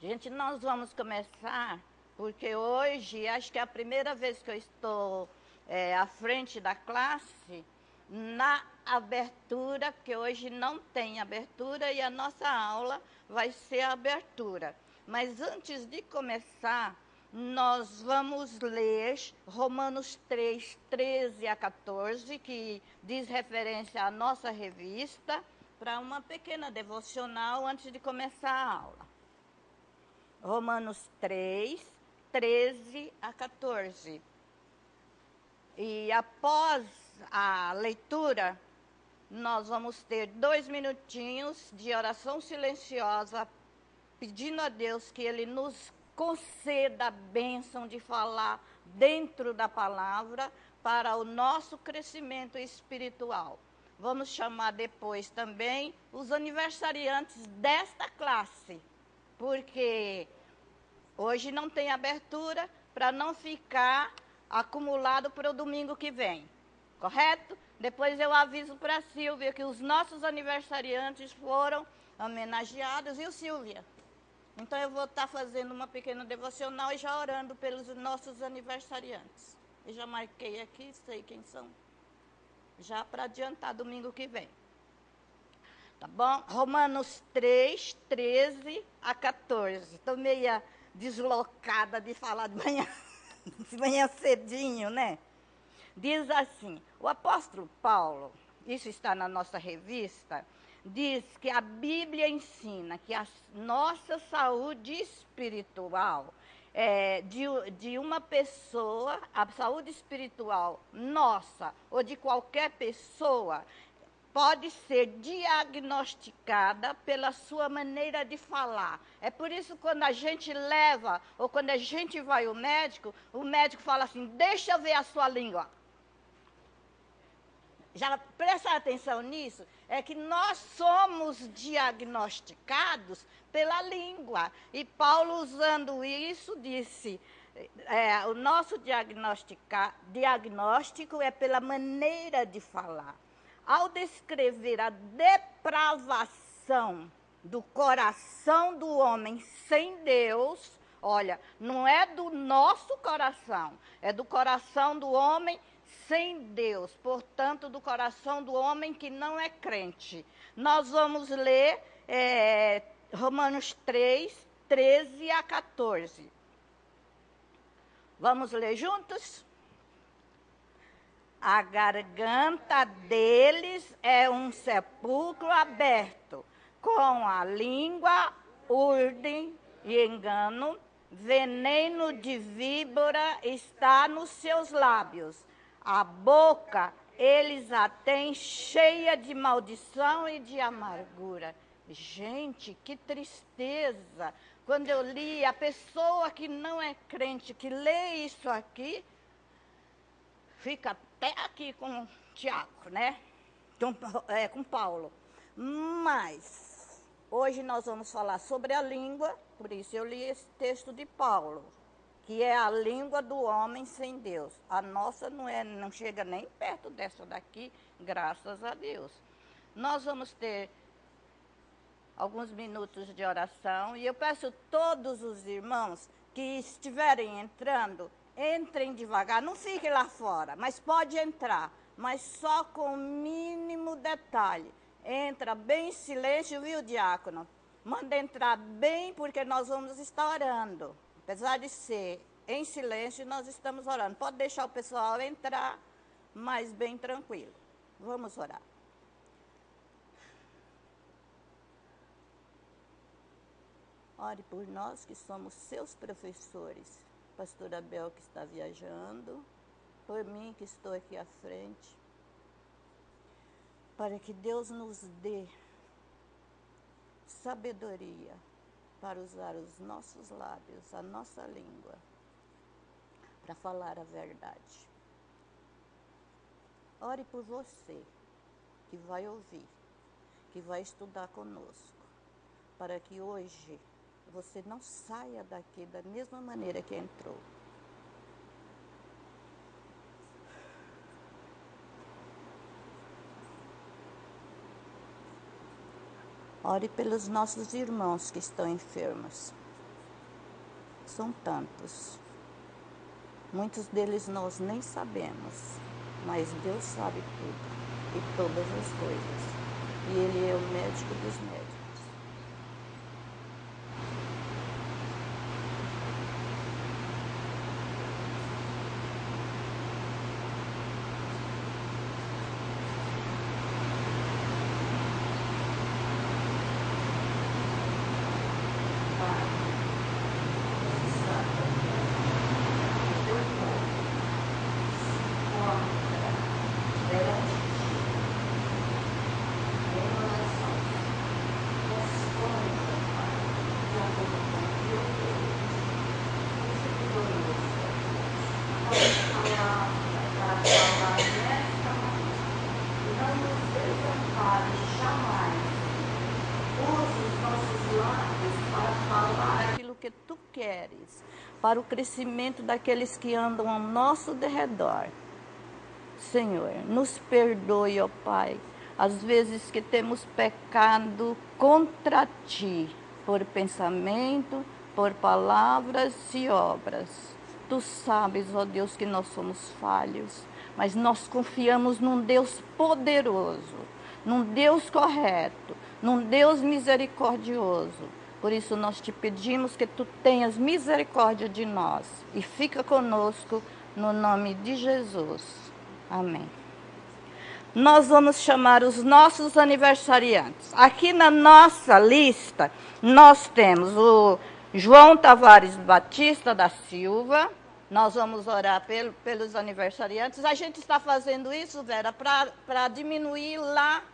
Gente, nós vamos começar, porque hoje acho que é a primeira vez que eu estou à frente da classe na abertura, porque hoje não tem abertura e a nossa aula vai ser a abertura. Mas antes de começar, nós vamos ler Romanos 3, 13 a 14, que diz referência à nossa revista, para uma pequena devocional antes de começar a aula. Romanos 3, 13 a 14. E após a leitura, nós vamos ter 2 minutinhos de oração silenciosa, pedindo a Deus que Ele nos conceda a bênção de falar dentro da palavra para o nosso crescimento espiritual. Vamos chamar depois também os aniversariantes desta classe, porque hoje não tem abertura para não ficar acumulado para o domingo que vem, correto? Depois eu aviso para a Silvia que os nossos aniversariantes foram homenageados, viu, Silvia? Então eu vou estar fazendo uma pequena devocional e já orando pelos nossos aniversariantes. Eu já marquei aqui, sei quem são. Já para adiantar domingo que vem. Tá bom? Romanos 3, 13 a 14. Estou meia deslocada de falar de manhã cedinho, né? Diz assim, o apóstolo Paulo, isso está na nossa revista, diz que a Bíblia ensina que a nossa saúde espiritual, de uma pessoa, a saúde espiritual nossa ou de qualquer pessoa, pode ser diagnosticada pela sua maneira de falar. É por isso que quando a gente leva, ou quando a gente vai ao médico, o médico fala assim, deixa eu ver a sua língua. Já presta atenção nisso? É que nós somos diagnosticados pela língua. E Paulo, usando isso, disse, o nosso diagnóstico é pela maneira de falar. Ao descrever a depravação do coração do homem sem Deus, olha, não é do nosso coração, é do coração do homem sem Deus, portanto, do coração do homem que não é crente. Nós vamos ler Romanos 3, 13 a 14. Vamos ler juntos? A garganta deles é um sepulcro aberto, com a língua urdem e engano, veneno de víbora está nos seus lábios. A boca eles a têm cheia de maldição e de amargura. Gente, que tristeza! Quando eu li, a pessoa que não é crente, que lê isso aqui, fica até aqui com Tiago, né? Com Paulo. Mas, hoje nós vamos falar sobre a língua, por isso eu li esse texto de Paulo, que é a língua do homem sem Deus. A nossa não chega nem perto dessa daqui, graças a Deus. Nós vamos ter alguns minutos de oração e eu peço a todos os irmãos que estiverem entrando, entrem devagar, não fiquem lá fora, mas pode entrar, mas só com o mínimo detalhe. Entra bem em silêncio, viu, diácono? Manda entrar bem, porque nós vamos estar orando. Apesar de ser em silêncio, nós estamos orando. Pode deixar o pessoal entrar, mas bem tranquilo. Vamos orar. Ore por nós que somos seus professores. Pastora Bel que está viajando, por mim que estou aqui à frente, para que Deus nos dê sabedoria para usar os nossos lábios, a nossa língua, para falar a verdade. Ore por você que vai ouvir, que vai estudar conosco, para que hoje você não saia daqui da mesma maneira que entrou. Ore pelos nossos irmãos que estão enfermos. São tantos. Muitos deles nós nem sabemos, mas Deus sabe tudo e todas as coisas. E Ele é o médico dos médicos. Aquilo que tu queres, para o crescimento daqueles que andam ao nosso derredor. Senhor, nos perdoe, ó Pai, as vezes que temos pecado contra Ti, por pensamento, por palavras e obras. Tu sabes, ó Deus, que nós somos falhos, mas nós confiamos num Deus poderoso, num Deus correto, num Deus misericordioso. Por isso nós te pedimos que tu tenhas misericórdia de nós e fica conosco no nome de Jesus. Amém. Nós vamos chamar os nossos aniversariantes. Aqui na nossa lista, nós temos o João Tavares Batista da Silva. Nós vamos orar pelos aniversariantes. A gente está fazendo isso, Vera, para diminuir lá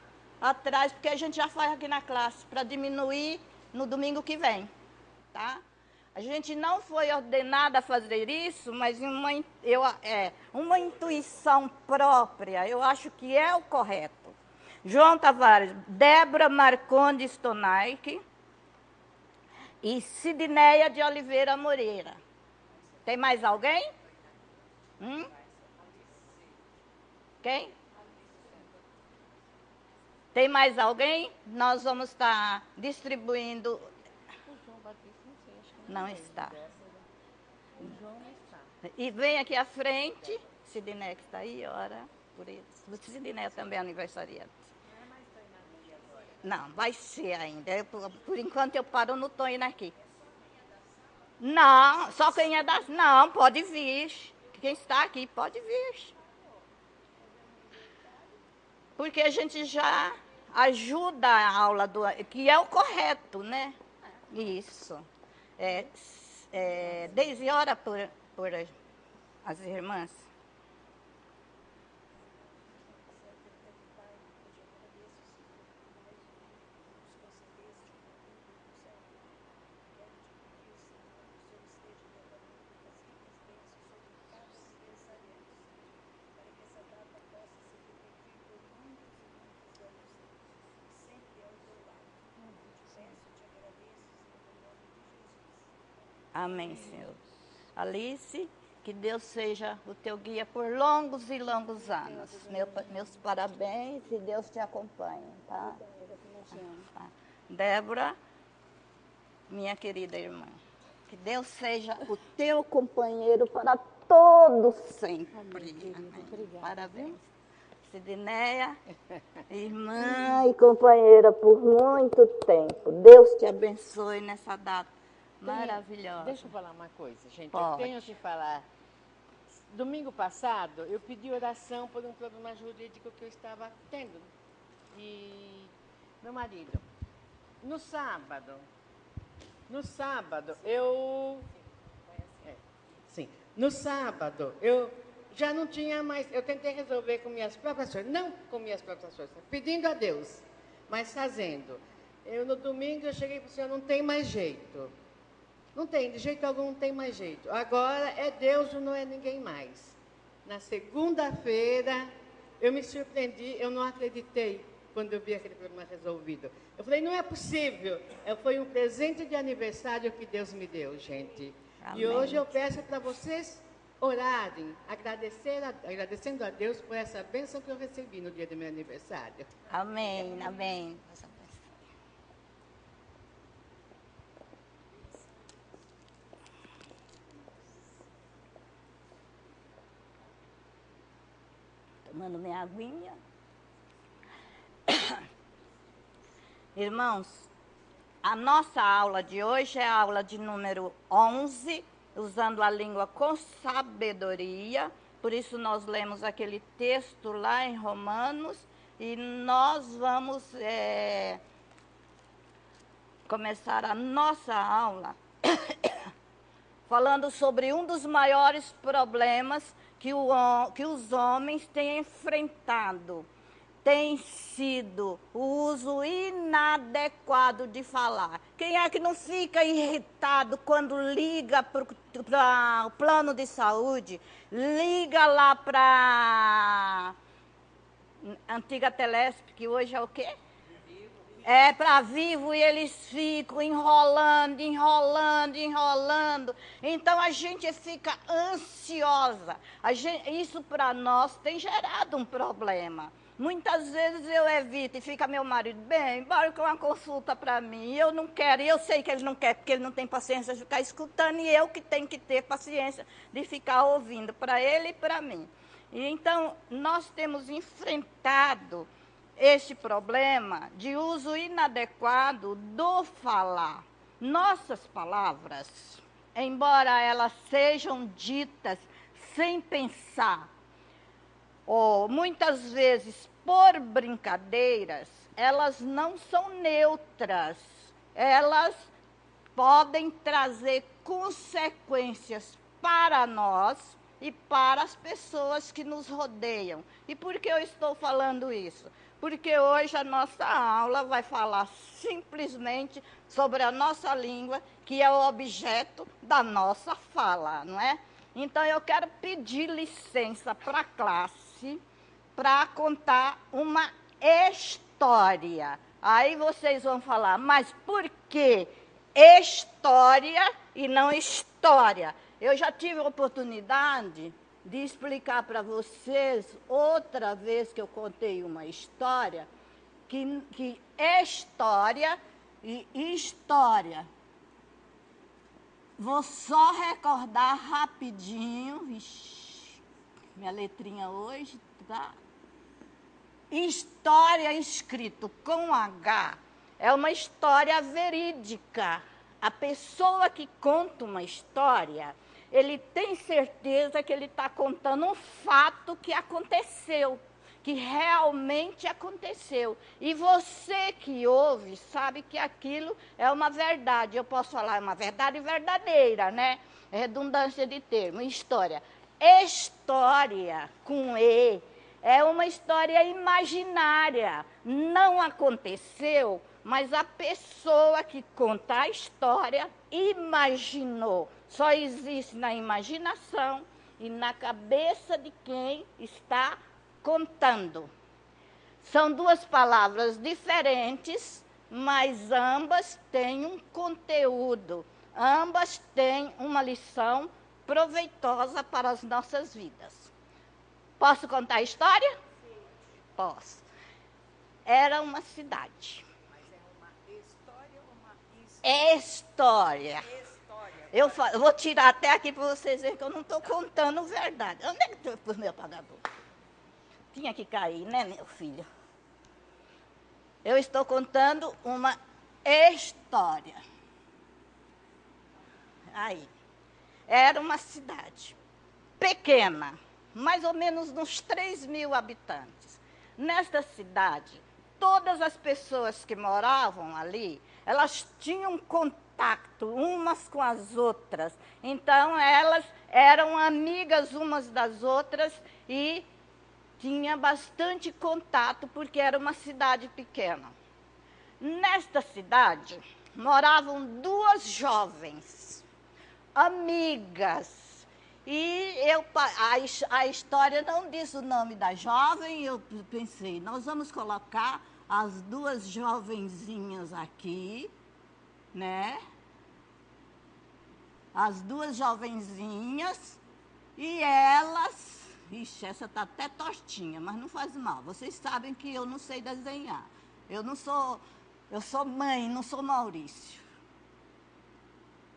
atrás, porque a gente já faz aqui na classe, para diminuir no domingo que vem, tá? A gente não foi ordenada a fazer isso, mas uma intuição própria, eu acho que é o correto. João Tavares, Débora Marcondes Tonaique e Sidneia de Oliveira Moreira. Tem mais alguém? Quem? Tem mais alguém? Nós vamos estar distribuindo. Não está. E vem aqui à frente. Sidneia que está aí, ora por isso. Sidneia também é aniversariante. Não, vai ser ainda. Por enquanto eu paro no Tonho aqui. Não, só quem é das. Não, pode vir. Quem está aqui pode vir. Porque a gente já ajuda a aula, que é o correto, né? Isso. Deise, ora por as irmãs. Amém, Senhor. Alice, que Deus seja o teu guia por longos e longos anos. Meus parabéns e Deus te acompanhe, tá? Débora, minha querida irmã, que Deus seja o teu companheiro para todo sempre. Amém. Parabéns. Sidneia, irmã e companheira por muito tempo. Deus te abençoe nessa data maravilhosa. Deixa eu falar uma coisa, gente. Pode. Eu tenho que falar. Domingo passado, eu pedi oração por um problema jurídico que eu estava tendo. E meu marido, no sábado, no sábado, eu já não tinha mais, eu tentei resolver com minhas próprias forças, não com minhas próprias forças, pedindo a Deus, mas fazendo. No domingo eu cheguei e falei, Senhor, não tem mais jeito. Não tem, de jeito algum não tem mais jeito. Agora é Deus ou não é ninguém mais. Na segunda-feira, eu me surpreendi, eu não acreditei quando eu vi aquele problema resolvido. Eu falei, não é possível. Foi um presente de aniversário que Deus me deu, gente. Amém. E hoje eu peço para vocês orarem, agradecendo a Deus por essa bênção que eu recebi no dia do meu aniversário. Amém, amém. Tomando minha aguinha. Irmãos, a nossa aula de hoje é a aula de número 11, usando a língua com sabedoria. Por isso nós lemos aquele texto lá em Romanos e nós vamos começar a nossa aula falando sobre um dos maiores problemas que os homens têm enfrentado. Tem sido o uso inadequado de falar. Quem é que não fica irritado quando liga para o plano de saúde, liga lá para a antiga Telesp, que hoje é o quê? É para Vivo, e eles ficam enrolando. Então a gente fica ansiosa. Isso para nós tem gerado um problema. Muitas vezes eu evito e fica meu marido, bem, bora com uma consulta para mim. Eu não quero, e eu sei que ele não quer, porque ele não tem paciência de ficar escutando, e eu que tenho que ter paciência de ficar ouvindo para ele e para mim. E então, nós temos enfrentado este problema de uso inadequado do falar. Nossas palavras, embora elas sejam ditas sem pensar, ou muitas vezes por brincadeiras, elas não são neutras. Elas podem trazer consequências para nós e para as pessoas que nos rodeiam. E por que eu estou falando isso? Porque hoje a nossa aula vai falar simplesmente sobre a nossa língua, que é o objeto da nossa fala, não é? Então eu quero pedir licença para a classe para contar uma história. Aí vocês vão falar, mas por que história e não história? Eu já tive a oportunidade de explicar para vocês, outra vez que eu contei uma história, que história e história. Vou só recordar rapidinho. Ixi, minha letrinha hoje tá. História escrito com H é uma história verídica. A pessoa que conta uma história, ele tem certeza que ele está contando um fato que aconteceu, que realmente aconteceu. E você que ouve sabe que aquilo é uma verdade. Eu posso falar, é uma verdade verdadeira, né? É redundância de termo, história. História com E é uma história imaginária. Não aconteceu, mas a pessoa que conta a história imaginou. Só existe na imaginação e na cabeça de quem está contando. São duas palavras diferentes, mas ambas têm um conteúdo. Ambas têm uma lição proveitosa para as nossas vidas. Posso contar a história? Sim. Posso. Era uma cidade. Mas é uma história ou uma História. Eu vou tirar até aqui para vocês verem que eu não estou contando verdade. Onde é que estou o meu apagador? Tinha que cair, né, meu filho? Eu estou contando uma história. Aí. Era uma cidade pequena, mais ou menos uns 3.000 habitantes. Nesta cidade, todas as pessoas que moravam ali, elas tinham contato umas com as outras. Então, elas eram amigas umas das outras e tinha bastante contato, porque era uma cidade pequena. Nesta cidade, moravam duas jovens, amigas. E a história não diz o nome da jovem, eu pensei, nós vamos colocar as duas jovenzinhas aqui, né? As duas jovenzinhas, e elas... Ixi, essa está até tortinha, mas não faz mal. Vocês sabem que eu não sei desenhar. Eu sou mãe, não sou Maurício.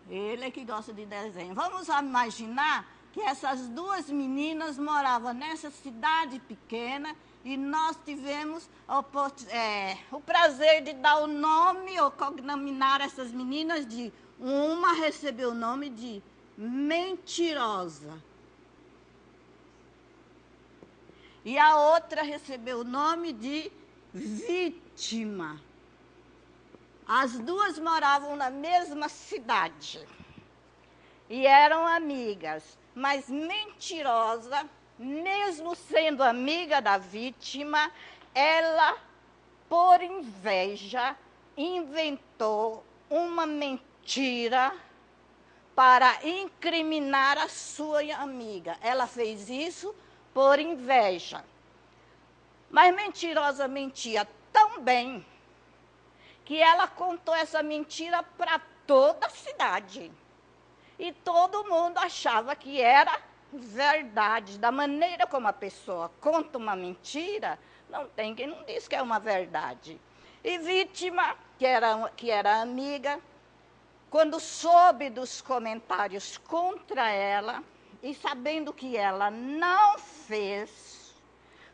Ele é que gosta de desenho. Vamos imaginar que essas duas meninas moravam nessa cidade pequena e nós tivemos o prazer de dar o nome ou cognominar essas meninas de... Uma recebeu o nome de Mentirosa. E a outra recebeu o nome de Vítima. As duas moravam na mesma cidade e eram amigas, mas Mentirosa, mesmo sendo amiga da vítima, ela, por inveja, inventou uma mentira para incriminar a sua amiga. Ela fez isso por inveja. Mas Mentirosa mentia tão bem que ela contou essa mentira para toda a cidade. E todo mundo achava que era verdade. Da maneira como a pessoa conta uma mentira, não tem quem não diz que é uma verdade. E Vítima, que era amiga, quando soube dos comentários contra ela, e sabendo que ela não fez,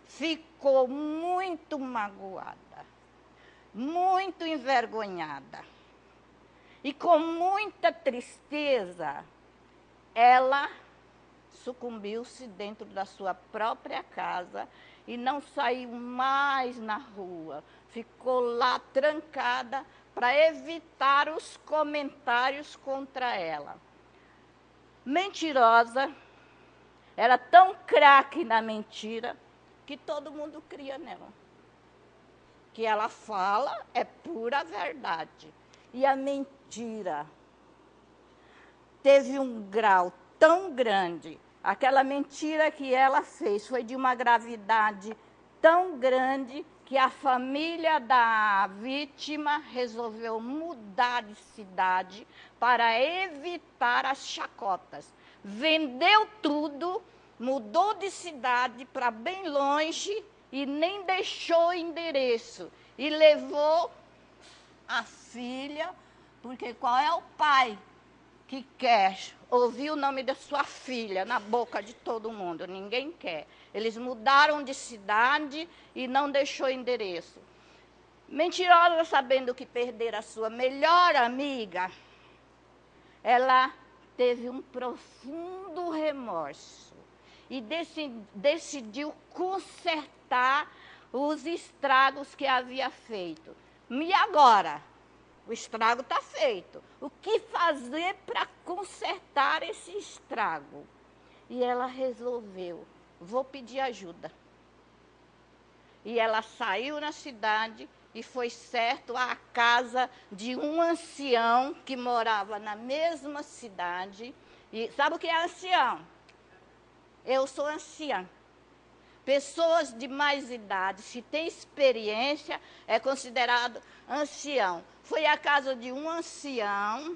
ficou muito magoada, muito envergonhada. E com muita tristeza, ela sucumbiu-se dentro da sua própria casa e não saiu mais na rua. Ficou lá trancada para evitar os comentários contra ela. Mentirosa, era tão craque na mentira que todo mundo cria nela. Que ela fala é pura verdade. E a mentira teve um grau tão grande, aquela mentira que ela fez foi de uma gravidade tão grande que a família da vítima resolveu mudar de cidade para evitar as chacotas. Vendeu tudo, mudou de cidade para bem longe e nem deixou o endereço. E levou a filha, porque qual é o pai que quer ouvir o nome da sua filha na boca de todo mundo? Ninguém quer. Eles mudaram de cidade e não deixou endereço. Mentirosa, sabendo que perder a sua melhor amiga, ela teve um profundo remorso e decidiu consertar os estragos que havia feito. E agora? O estrago está feito. O que fazer para consertar esse estrago? E ela resolveu, vou pedir ajuda. E ela saiu na cidade e foi certo à casa de um ancião que morava na mesma cidade. E sabe o que é ancião? Eu sou anciã. Pessoas de mais idade, se tem experiência, é considerado ancião. Foi à casa de um ancião,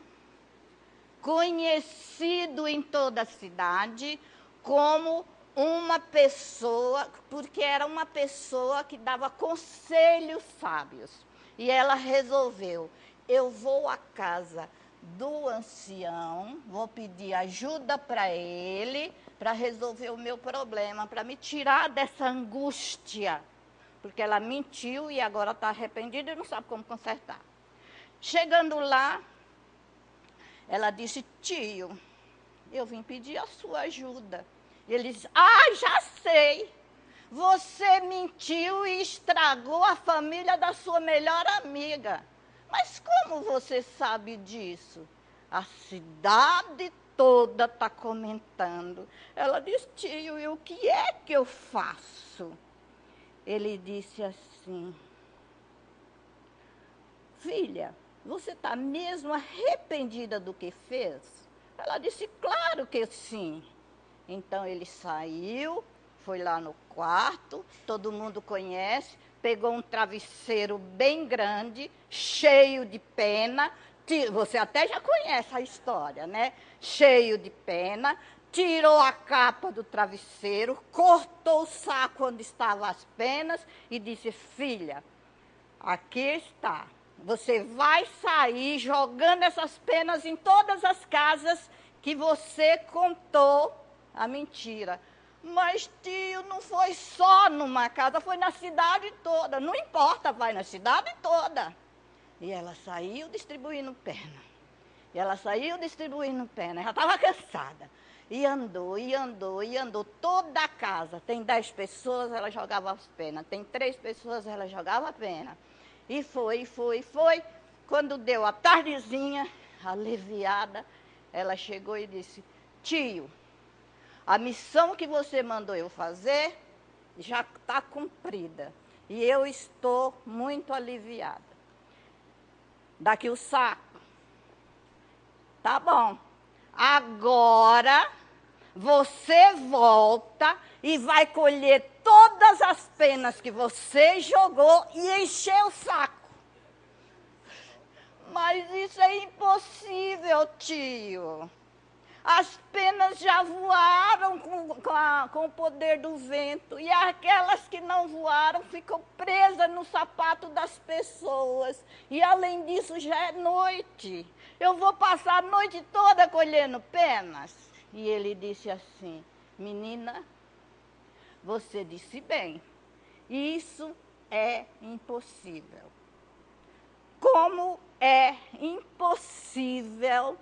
conhecido em toda a cidade, como uma pessoa, porque era uma pessoa que dava conselhos sábios. E ela resolveu, eu vou à casa do ancião, vou pedir ajuda para ele, para resolver o meu problema, para me tirar dessa angústia. Porque ela mentiu e agora está arrependida e não sabe como consertar. Chegando lá, ela disse, tio, eu vim pedir a sua ajuda. E ele disse, já sei. Você mentiu e estragou a família da sua melhor amiga. Mas como você sabe disso? A cidade toda está comentando. Ela disse, tio, e o que é que eu faço? Ele disse assim, filha, você está mesmo arrependida do que fez? Ela disse, claro que sim. Então ele saiu, foi lá no quarto, todo mundo conhece, pegou um travesseiro bem grande, cheio de pena, você até já conhece a história, né? Cheio de pena, tirou a capa do travesseiro, cortou o saco onde estavam as penas e disse, filha, aqui está. Você vai sair jogando essas penas em todas as casas que você contou a mentira. Mas, tio, não foi só numa casa, foi na cidade toda. Não importa, vai na cidade toda. E ela saiu distribuindo perna. E ela saiu distribuindo perna. Já estava cansada. E andou, e andou, e andou. Toda a casa. Tem 10 pessoas, ela jogava as penas. Tem 3 pessoas, ela jogava a pena. E foi. Quando deu a tardezinha, aliviada, ela chegou e disse: tio, a missão que você mandou eu fazer já está cumprida. E eu estou muito aliviada. Daqui o saco. Tá bom. Agora você volta e vai colher todas as penas que você jogou e encher o saco. Mas isso é impossível, tio. As penas já voaram com o poder do vento. E aquelas que não voaram ficam presas no sapato das pessoas. E além disso, já é noite. Eu vou passar a noite toda colhendo penas. E ele disse assim: menina, você disse bem. Isso é impossível. Como é impossível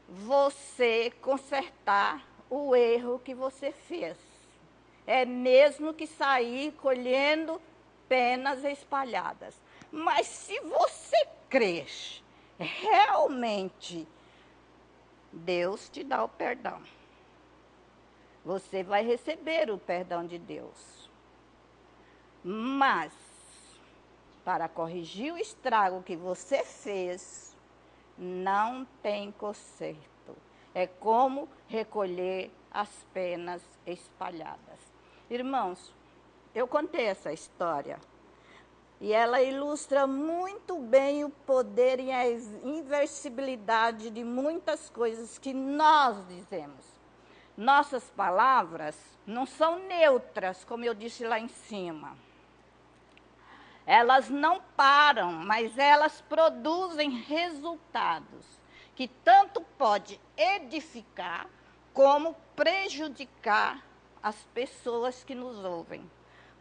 você consertar o erro que você fez? É mesmo que sair colhendo penas espalhadas. Mas se você crer, realmente, Deus te dá o perdão. Você vai receber o perdão de Deus. Mas, para corrigir o estrago que você fez, não tem conserto. É como recolher as penas espalhadas. Irmãos, eu contei essa história e ela ilustra muito bem o poder e a inversibilidade de muitas coisas que nós dizemos. Nossas palavras não são neutras, como eu disse lá em cima. Elas não param, mas elas produzem resultados que tanto pode edificar como prejudicar as pessoas que nos ouvem.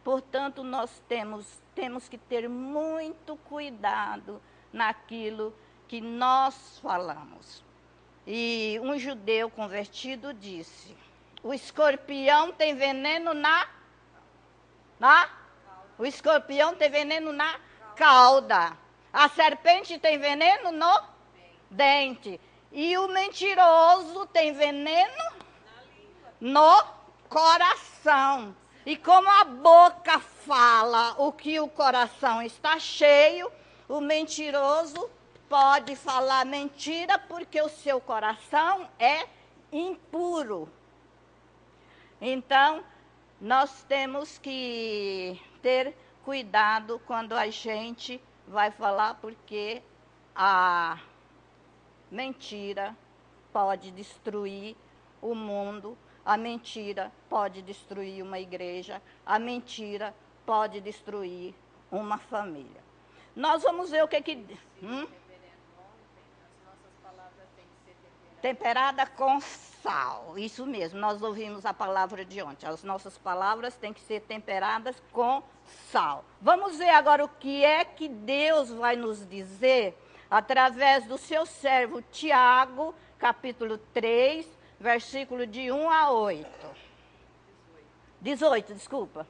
Portanto, nós temos que ter muito cuidado naquilo que nós falamos. E um judeu convertido disse: o escorpião tem veneno o escorpião tem veneno na cauda. A serpente tem veneno no dente. E o mentiroso tem veneno no coração. E como a boca fala o que o coração está cheio, o mentiroso pode falar mentira porque o seu coração é impuro. Então, nós temos que ter cuidado quando a gente vai falar, porque a mentira pode destruir o mundo, a mentira pode destruir uma igreja, a mentira pode destruir uma família. Nós vamos ver o que temperada com sal. Isso mesmo, nós ouvimos a palavra de ontem. As nossas palavras têm que ser temperadas com sal. Vamos ver agora o que é que Deus vai nos dizer através do seu servo Tiago, capítulo 3, versículo de 1 a 8. 18, desculpa.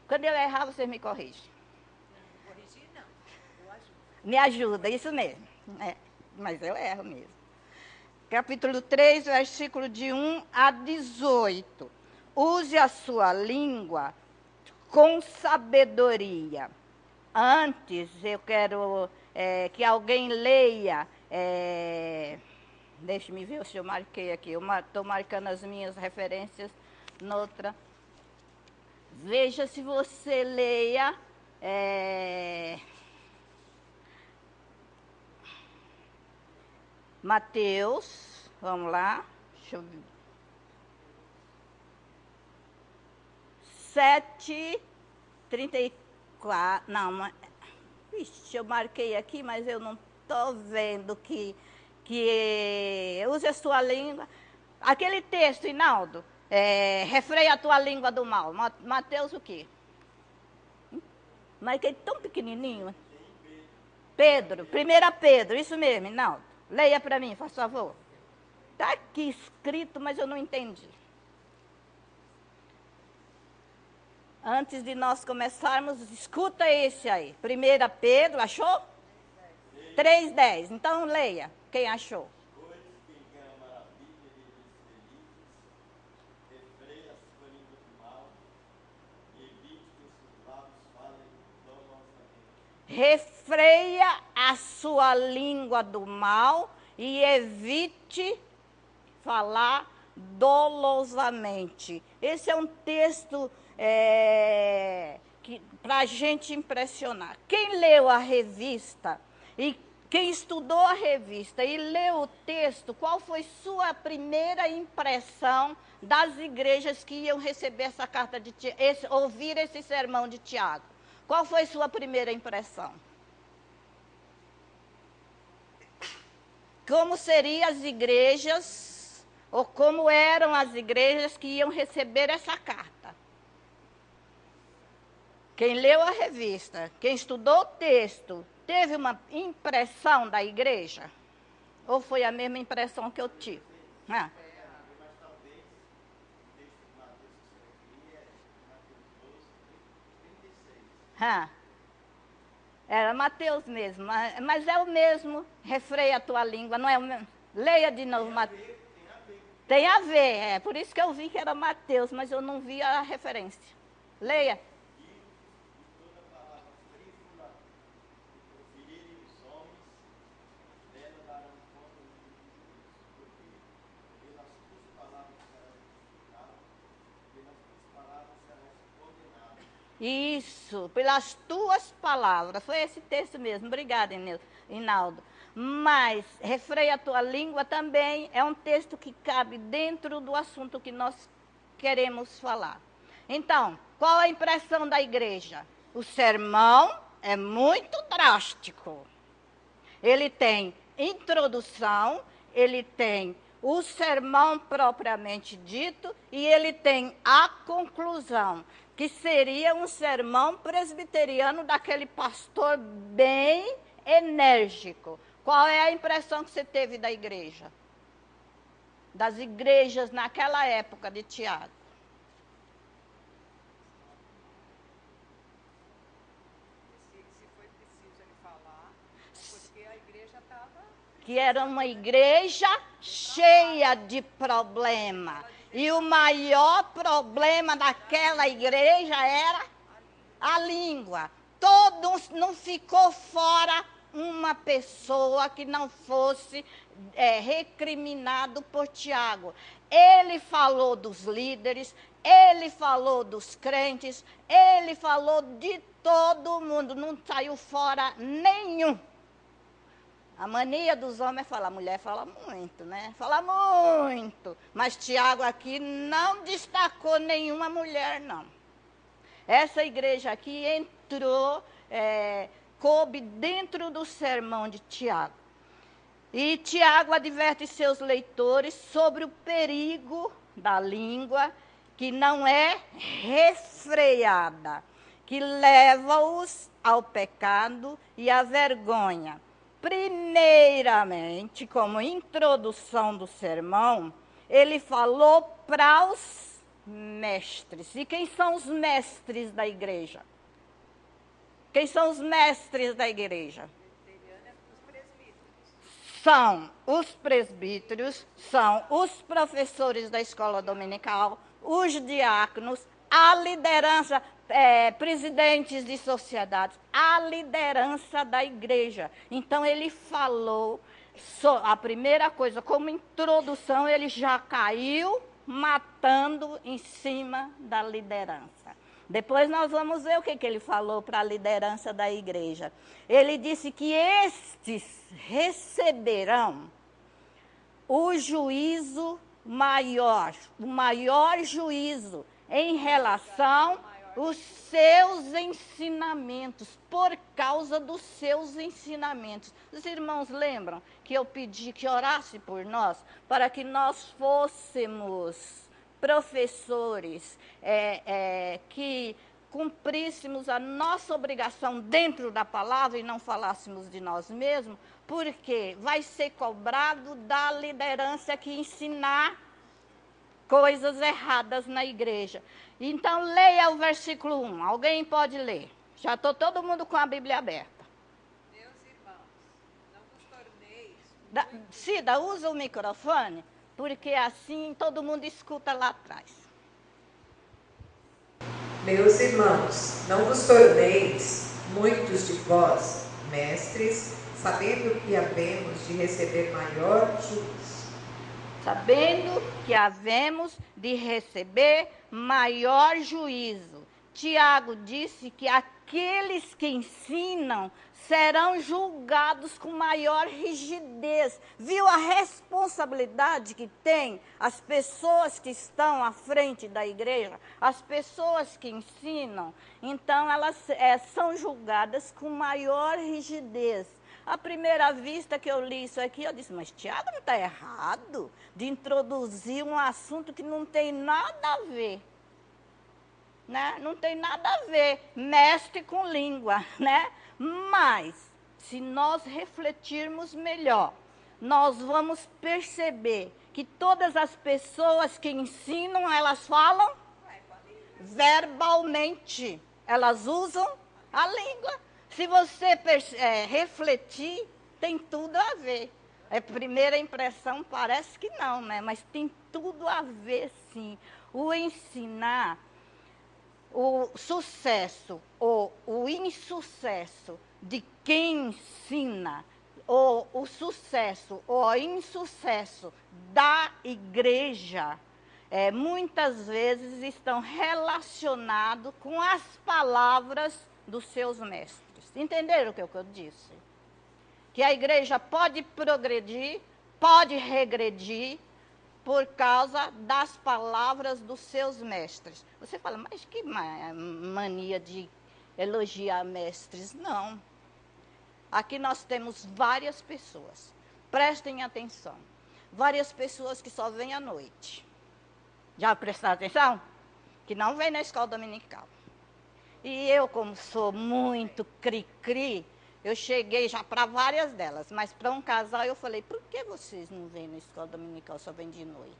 Quando eu errar, você me corrige. Não, corrigir não, eu ajudo. Me ajuda, isso mesmo. Mas eu erro mesmo. Capítulo 3, versículo de 1 a 18. Use a sua língua com sabedoria. Antes, eu quero que alguém leia. Deixe-me ver se eu marquei aqui. Eu estou marcando as minhas referências noutra. Veja se você leia. Mateus, vamos lá, deixa eu ver. 7:34, não, ixi, eu marquei aqui, mas eu não estou vendo que use a sua língua. Aquele texto, Inaldo, refreia a tua língua do mal. Mateus o quê? Mas que é tão pequenininho. Pedro, 1 Pedro, isso mesmo, Inaldo. Leia para mim, por favor. Está aqui escrito, mas eu não entendi. Antes de nós começarmos, escuta esse aí. 1 Pedro, achou? 3:10. Então leia, quem achou. Refreia a sua língua do mal e evite falar dolosamente. Esse é um texto para a gente impressionar. Quem leu a revista e quem estudou a revista e leu o texto, qual foi sua primeira impressão das igrejas que iam receber essa carta de ouvir esse sermão de Tiago? Qual foi sua primeira impressão? Como seriam as igrejas, ou como eram as igrejas que iam receber essa carta? Quem leu a revista, quem estudou o texto, teve uma impressão da igreja? Ou foi a mesma impressão que eu tive? Era Mateus mesmo, mas é o mesmo. Refreia a tua língua, não é o mesmo? Leia de novo, Mateus. Tem a ver, por isso que eu vi que era Mateus, mas eu não vi a referência. Leia. Isso, pelas tuas palavras. Foi esse texto mesmo. Obrigada, Inaldo. Mas refreia a tua língua também é um texto que cabe dentro do assunto que nós queremos falar. Então, qual a impressão da igreja? O sermão é muito drástico. Ele tem introdução, ele tem o sermão propriamente dito e ele tem a conclusão, que seria um sermão presbiteriano daquele pastor bem enérgico. Qual é a impressão que você teve da igreja? Das igrejas naquela época de Tiago? Se foi preciso ele falar, porque a igreja estava... Que era uma igreja cheia de problema. E o maior problema daquela igreja era a língua. Não ficou fora uma pessoa que não fosse recriminado por Tiago. Ele falou dos líderes, ele falou dos crentes, ele falou de todo mundo, não saiu fora nenhum. A mania dos homens é falar, a mulher fala muito, né? Fala muito. Mas Tiago aqui não destacou nenhuma mulher, não. Essa igreja aqui entrou, coube dentro do sermão de Tiago. E Tiago adverte seus leitores sobre o perigo da língua, que não é refreada, que leva-os ao pecado e à vergonha. Primeiramente, como introdução do sermão, ele falou para os mestres. E quem são os mestres da igreja? Quem são os mestres da igreja? São os presbíteros, são os professores da escola dominical, os diáconos, a liderança, presidentes de sociedades, a liderança da igreja. Então, ele falou, a primeira coisa, como introdução, ele já caiu matando em cima da liderança. Depois nós vamos ver o que ele falou para a liderança da igreja. Ele disse que estes receberão o juízo maior, o maior juízo em relação os seus ensinamentos, por causa dos seus ensinamentos. Os irmãos lembram que eu pedi que orasse por nós, para que nós fôssemos professores, que cumpríssemos a nossa obrigação dentro da palavra e não falássemos de nós mesmos, porque vai ser cobrado da liderança que ensinar coisas erradas na igreja. Então, leia o versículo 1. Alguém pode ler? Já estou todo mundo com a Bíblia aberta. Meus irmãos, não vos torneis... Cida, usa o microfone, porque assim todo mundo escuta lá atrás. Meus irmãos, não vos torneis muitos de vós mestres, sabendo que havemos de receber maior juízo. Sabendo que havemos de receber maior juízo. Tiago disse que aqueles que ensinam serão julgados com maior rigidez. Viu a responsabilidade que tem as pessoas que estão à frente da igreja? As pessoas que ensinam, então elas são julgadas com maior rigidez. À primeira vista que eu li isso aqui, eu disse, mas Tiago não está errado de introduzir um assunto que não tem nada a ver. Né? Não tem nada a ver, mestre com língua, né? Mas, se nós refletirmos melhor, nós vamos perceber que todas as pessoas que ensinam, elas falam verbalmente, elas usam a língua. Se você refletir, tem tudo a ver. Primeira impressão parece que não, né? Mas tem tudo a ver, sim. O ensinar, o sucesso ou o insucesso de quem ensina, ou o sucesso ou o insucesso da igreja, muitas vezes estão relacionados com as palavras dos seus mestres. Entenderam o que eu disse? Que a igreja pode progredir, pode regredir, por causa das palavras dos seus mestres. Você fala, mas que mania de elogiar mestres? Não. Aqui nós temos várias pessoas. Prestem atenção. Várias pessoas que só vêm à noite. Já prestaram atenção? Que não vêm na escola dominical. E eu, como sou muito cri-cri, eu cheguei já para várias delas, mas para um casal eu falei, por que vocês não vêm na escola dominical, só vêm de noite?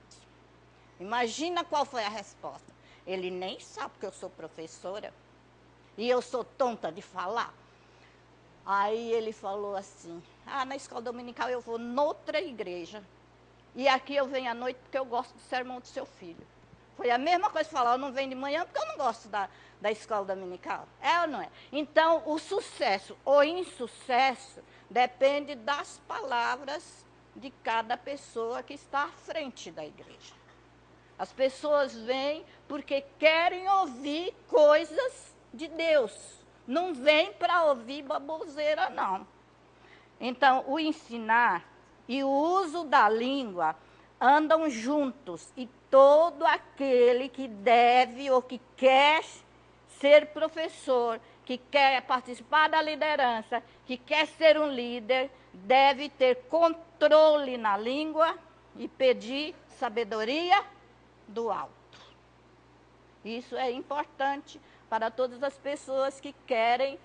Imagina qual foi a resposta. Ele nem sabe que eu sou professora e eu sou tonta de falar. Aí ele falou assim, na escola dominical eu vou noutra igreja e aqui eu venho à noite porque eu gosto do sermão do seu filho. Foi a mesma coisa que falar, eu não venho de manhã porque eu não gosto da escola dominical. É ou não é? Então, o sucesso ou insucesso depende das palavras de cada pessoa que está à frente da igreja. As pessoas vêm porque querem ouvir coisas de Deus. Não vêm para ouvir baboseira, não. Então, o ensinar e o uso da língua andam juntos e todo aquele que deve ou que quer ser professor, que quer participar da liderança, que quer ser um líder, deve ter controle na língua e pedir sabedoria do alto. Isso é importante para todas as pessoas que querem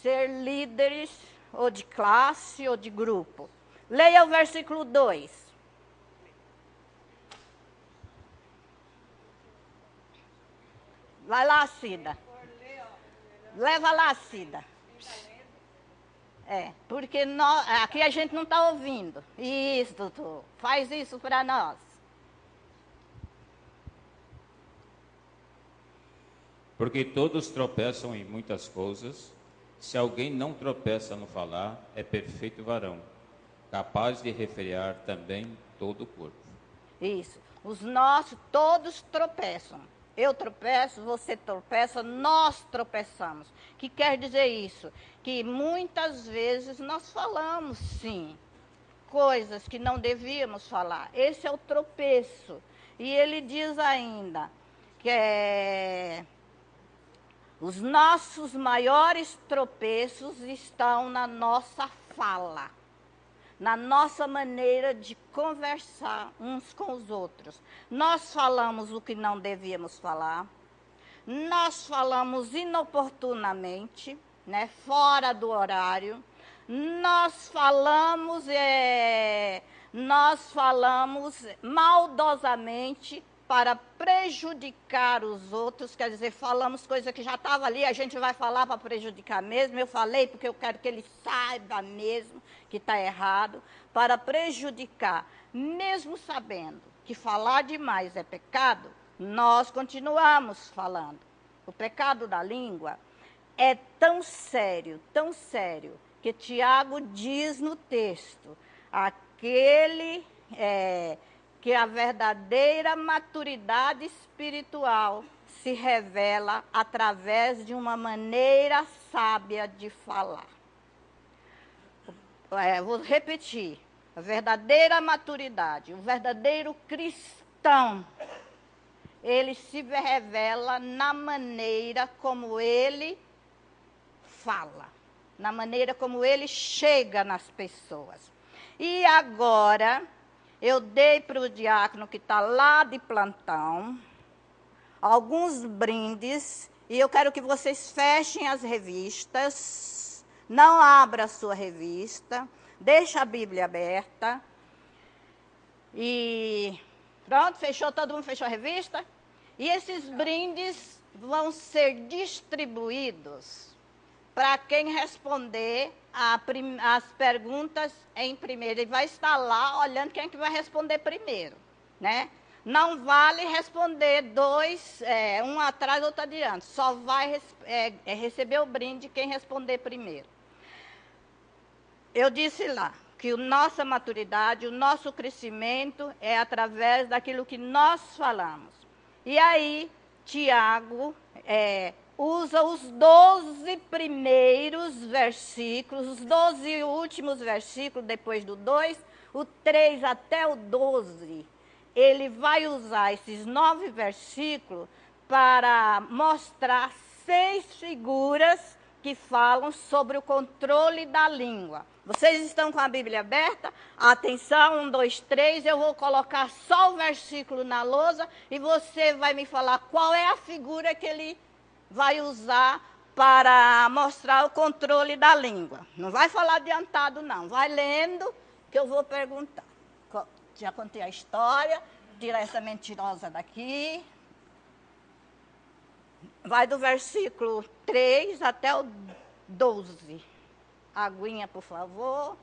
ser líderes ou de classe ou de grupo. Leia o versículo 2. Vai lá, Cida. Leva lá, Cida. Porque aqui a gente não está ouvindo. Isso, doutor. Faz isso para nós. Porque todos tropeçam em muitas coisas. Se alguém não tropeça no falar, é perfeito varão, capaz de refrear também todo o corpo. Isso. Os nossos, todos tropeçam. Eu tropeço, você tropeça, nós tropeçamos. O que quer dizer isso? Que muitas vezes nós falamos, sim, coisas que não devíamos falar. Esse é o tropeço. E ele diz ainda que Os nossos maiores tropeços estão na nossa fala, na nossa maneira de conversar uns com os outros. Nós falamos o que não devíamos falar, nós falamos inoportunamente, né, fora do horário, nós falamos maldosamente para prejudicar os outros, quer dizer, falamos coisa que já estava ali, a gente vai falar para prejudicar mesmo, eu falei porque eu quero que ele saiba mesmo que está errado, para prejudicar, mesmo sabendo que falar demais é pecado, nós continuamos falando. O pecado da língua é tão sério, que Tiago diz no texto, que a verdadeira maturidade espiritual se revela através de uma maneira sábia de falar. Vou repetir, a verdadeira maturidade, o verdadeiro cristão, ele se revela na maneira como ele fala, na maneira como ele chega nas pessoas. E agora, eu dei para o diácono que está lá de plantão alguns brindes e eu quero que vocês fechem as revistas, não abra a sua revista, deixa a Bíblia aberta e pronto, fechou, todo mundo fechou a revista? E esses brindes vão ser distribuídos para quem responder as perguntas em primeiro. Ele vai estar lá olhando quem é que vai responder primeiro, né? Não vale responder dois, um atrás, outro adiante. Só vai receber o brinde quem responder primeiro. Eu disse lá que a nossa maturidade, o nosso crescimento é através daquilo que nós falamos. E aí, Tiago usa os 12 primeiros versículos, os 12 últimos versículos, depois do 2, o 3 até o 12. Ele vai usar esses 9 versículos para mostrar 6 figuras que falam sobre o controle da língua. Vocês estão com a Bíblia aberta? Atenção, 1, 2, 3. Eu vou colocar só o versículo na lousa e você vai me falar qual é a figura que ele vai usar para mostrar o controle da língua. Não vai falar adiantado, não. Vai lendo que eu vou perguntar. Já contei a história, tira essa mentirosa daqui. Vai do versículo 3 até o 12. Aguinha, por favor.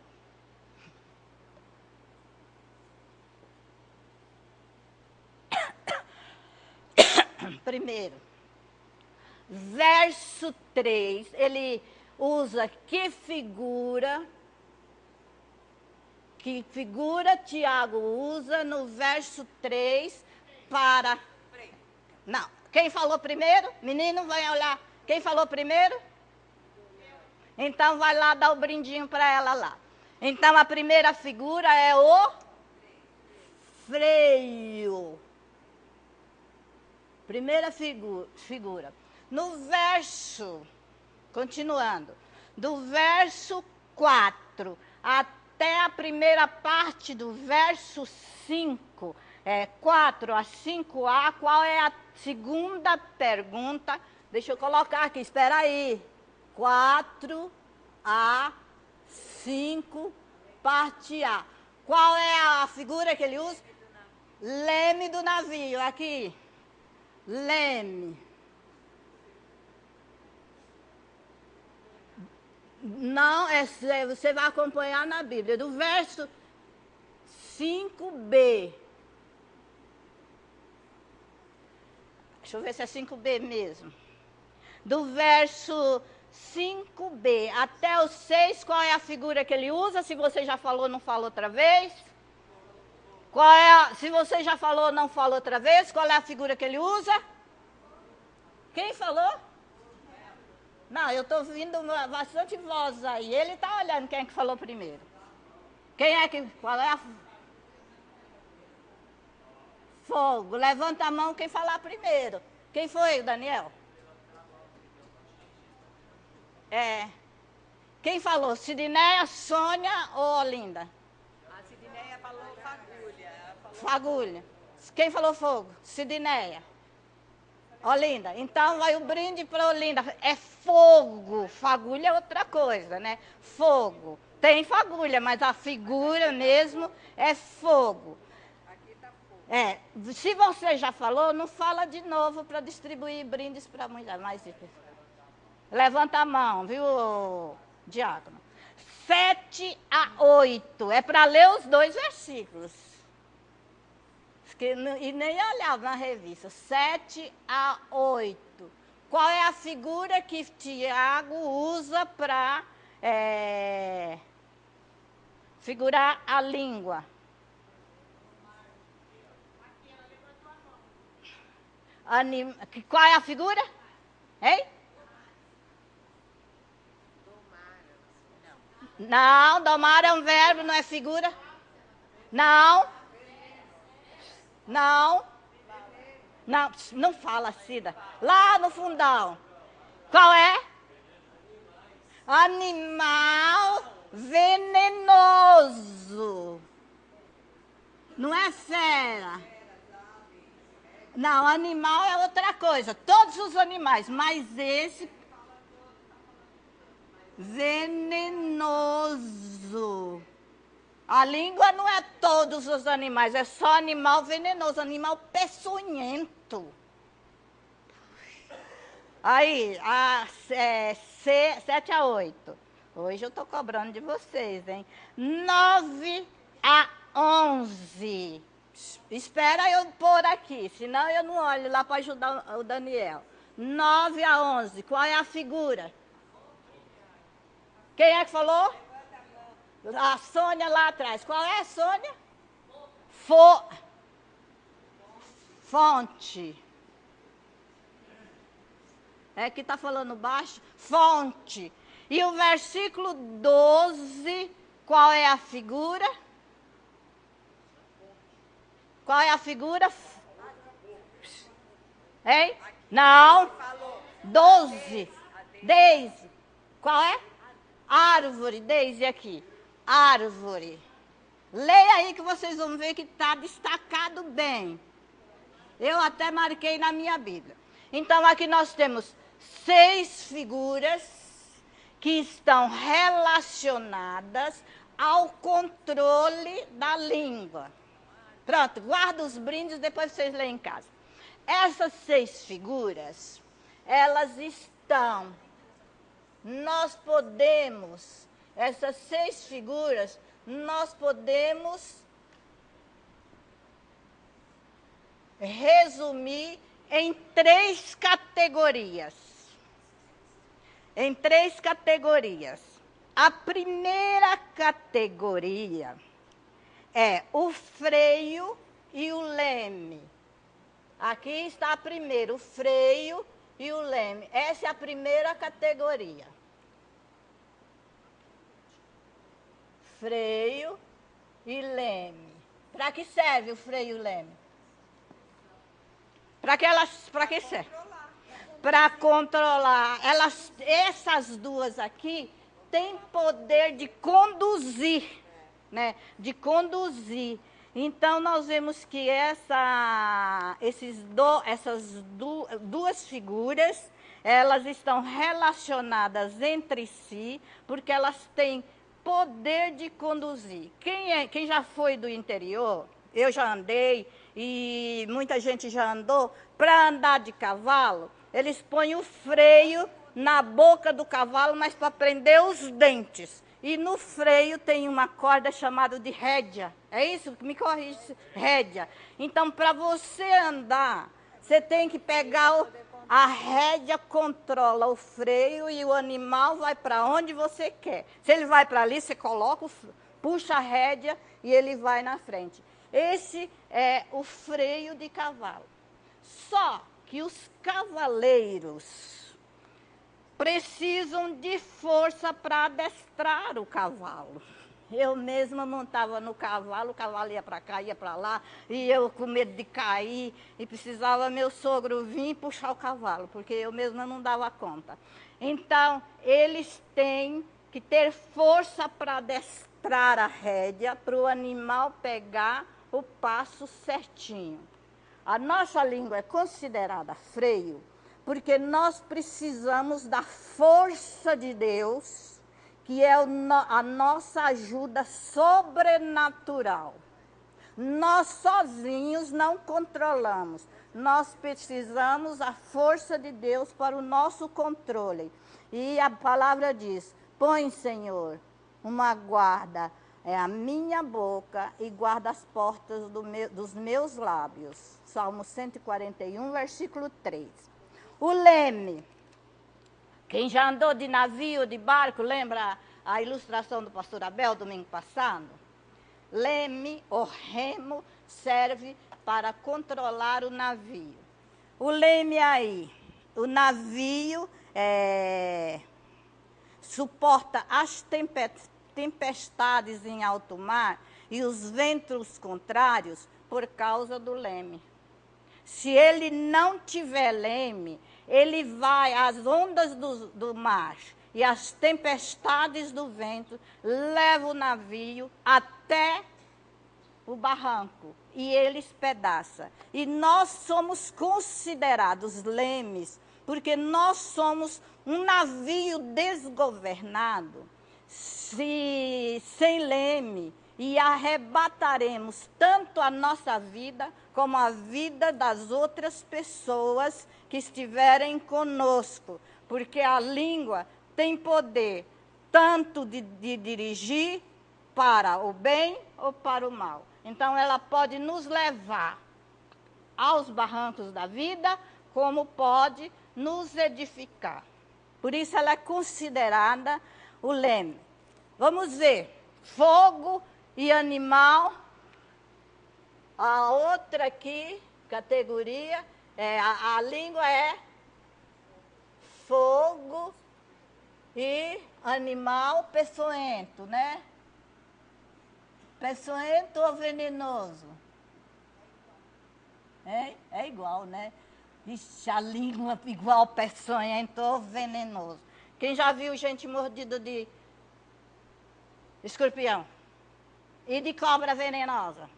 Primeiro, verso 3, ele usa que figura Tiago usa no verso 3 para... Não, quem falou primeiro? Menino, vai olhar. Quem falou primeiro? Então, vai lá dar o brindinho para ela lá. Então, a primeira figura é o freio. Primeira figura. No verso, continuando, do verso 4 até a primeira parte do verso 5, 4 a 5a, qual é a segunda pergunta? Deixa eu colocar aqui, espera aí. 4 a 5, parte A. Qual é a figura que ele usa? Leme do navio, aqui. Leme. Não, você vai acompanhar na Bíblia. Do verso 5b. Deixa eu ver se é 5b mesmo. Do verso 5b até o 6, qual é a figura que ele usa? Se você já falou, não falou outra vez? Se você já falou, não falou outra vez, qual é a figura que ele usa? Quem falou? Não, eu estou ouvindo bastante voz aí. Ele está olhando quem é que falou primeiro. Qual é a... Fogo. Levanta a mão quem falar primeiro. Quem foi, Daniel? É. Quem falou? Sidneia, Sônia ou Olinda? A Sidneia falou fagulha. Ela falou Fagulha. Quem falou fogo? Sidneia. Olinda. Então vai o brinde para Olinda. É fogo. Fagulha é outra coisa, né? Fogo. Tem fagulha, mas a figura mesmo é fogo. aqui tá fogo. É, se você já falou, não fala de novo para distribuir brindes para mulher. Mas levanta a mão, viu, diácono? 7-8. É para ler os 2 versículos. E nem olhava na revista. 7-8. Qual é a figura que Tiago usa para figurar a língua? Qual é a figura? Hein? Não, domar é um verbo, não é figura. Não. Não. Não, não fala, Cida. Lá no fundão. Qual é? Animal venenoso. Não é fera. Não, animal é outra coisa. Todos os animais, mas esse venenoso. A língua não é todos os animais, é só animal venenoso, animal peçonhento. Aí, 7-8. Hoje eu estou cobrando de vocês, hein? 9-11. Espera eu pôr aqui, senão eu não olho lá para ajudar o Daniel. 9-11. Qual é a figura? Quem é que falou? A Sônia lá atrás. Qual é, Sônia? Fonte. É que está falando baixo. Fonte. E o versículo 12, qual é a figura? Qual é a figura? Hein? Não. 12. Deise. Qual é? Árvore. Deise aqui. Árvore. Leia aí que vocês vão ver que está destacado bem. Eu até marquei na minha Bíblia. Então, aqui nós temos 6 figuras que estão relacionadas ao controle da língua. Pronto, guarda os brindes, depois vocês leem em casa. Essas 6 figuras, elas estão... essas 6 figuras, nós podemos resumir em 3 categorias. Em 3 categorias. A primeira categoria é o freio e o leme. Aqui está primeiro o freio e o leme. Essa é a primeira categoria. Freio e leme. Para que serve o freio e o leme? Para que serve? Para controlar. Essas duas aqui têm poder de conduzir, né? De conduzir. Então, nós vemos que essas duas figuras, elas estão relacionadas entre si, porque elas têm poder de conduzir. Quem já foi do interior, eu já andei, e muita gente já andou, para andar de cavalo, eles põem o freio na boca do cavalo, mas para prender os dentes. E no freio tem uma corda chamada de rédea. É isso? Me corrige. Rédea. Então, para você andar, você tem que pegar a rédea, controla o freio e o animal vai para onde você quer. Se ele vai para ali, você coloca, puxa a rédea e ele vai na frente. Esse é o freio de cavalo. Só que os cavaleiros precisam de força para adestrar o cavalo. Eu mesma montava no cavalo, o cavalo ia para cá, ia para lá, e eu com medo de cair, e precisava meu sogro vir puxar o cavalo, porque eu mesma não dava conta. Então, eles têm que ter força para adestrar a rédea, para o animal pegar o passo certinho. A nossa língua é considerada freio, porque nós precisamos da força de Deus, que é a nossa ajuda sobrenatural. Nós sozinhos não controlamos. Nós precisamos da força de Deus para o nosso controle. E a palavra diz: põe, Senhor, uma guarda a minha boca e guarda as portas dos meus lábios. Salmo 141, versículo 3. O leme. Quem já andou de navio, de barco, lembra a ilustração do pastor Abel domingo passado? Leme ou remo serve para controlar o navio. O leme aí, o navio suporta as tempestades em alto mar e os ventos contrários por causa do leme. Se ele não tiver leme, ele vai, as ondas do mar e as tempestades do vento levam o navio até o barranco e ele espedaça. E nós somos considerados lemes, porque nós somos um navio desgovernado, sem leme, e arrebataremos tanto a nossa vida como a vida das outras pessoas que estiverem conosco, porque a língua tem poder tanto de dirigir para o bem ou para o mal. Então, ela pode nos levar aos barrancos da vida, como pode nos edificar. Por isso, ela é considerada o leme. Vamos ver, fogo e animal. A outra aqui, categoria, a língua é fogo e animal peçonhento, né? Peçonhento ou venenoso? É igual, né? Ixi, a língua igual peçonhento ou venenoso. Quem já viu gente mordida de escorpião? E de cobra venenosa?